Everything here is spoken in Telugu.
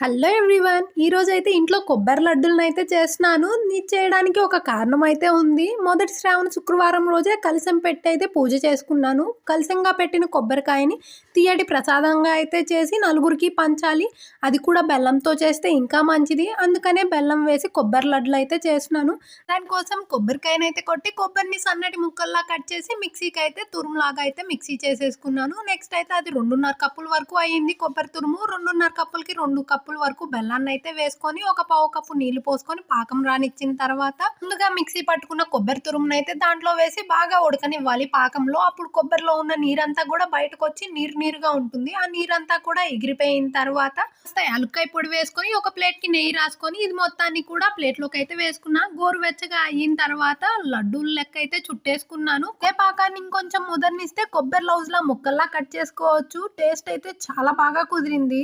Hello everyone! ఈరోజైతే ఇంట్లో కొబ్బరి లడ్డూలనైతే చేస్తున్నాను. ఇది చేయడానికి ఒక కారణం అయితే ఉంది. మొదటి శ్రావణ శుక్రవారం రోజే కలశం పెట్టి అయితే పూజ చేసుకున్నాను. కలశంగా పెట్టిన కొబ్బరికాయని తియ్యటి ప్రసాదంగా అయితే చేసి నలుగురికి పంచాలి. అది కూడా బెల్లంతో చేస్తే ఇంకా మంచిది. అందుకనే బెల్లం వేసి కొబ్బరి లడ్డులు అయితే చేస్తున్నాను. దానికోసం కొబ్బరికాయనైతే కొట్టి కొబ్బరిని సన్నటి ముక్కల్లా కట్ చేసి మిక్సీకి అయితే తురుములాగా అయితే మిక్సీ చేసేసుకున్నాను. నెక్స్ట్ అయితే అది 2:30 కప్పుల వరకు అయింది కొబ్బరి తురుము. 2:30 కప్పులకి 2 కప్పుల వరకు బెల్లాన్ని అయితే వేసుకొని ఒక పావు కప్పు నీళ్లు పోసుకొని పాకం రానిచ్చిన తర్వాత ముందుగా మిక్సీ పట్టుకున్న కొబ్బరి తురుమునైతే దాంట్లో వేసి బాగా ఉడకనివ్వాలి పాకంలో. అప్పుడు కొబ్బరిలో ఉన్న నీరంతా కూడా బయటకు వచ్చి నీరుగా ఉంటుంది. ఆ నీరంతా కూడా ఎగిరిపోయిన తర్వాత కాస్త యాలక్కాయ పొడి వేసుకొని ఒక ప్లేట్ కి నెయ్యి రాసుకొని ఇది మొత్తాన్ని కూడా ప్లేట్ లోకి అయితే వేసుకున్నా. గోరువెచ్చగా అయిన తర్వాత లడ్డూలు లెక్క అయితే చుట్టేసుకున్నాను. ఏ పాకాన్ని ఇంకొంచెం ముదరనిస్తే కొబ్బరి లౌజ్ లా ముక్కల్లా కట్ చేసుకోవచ్చు. టేస్ట్ అయితే చాలా బాగా కుదిరింది.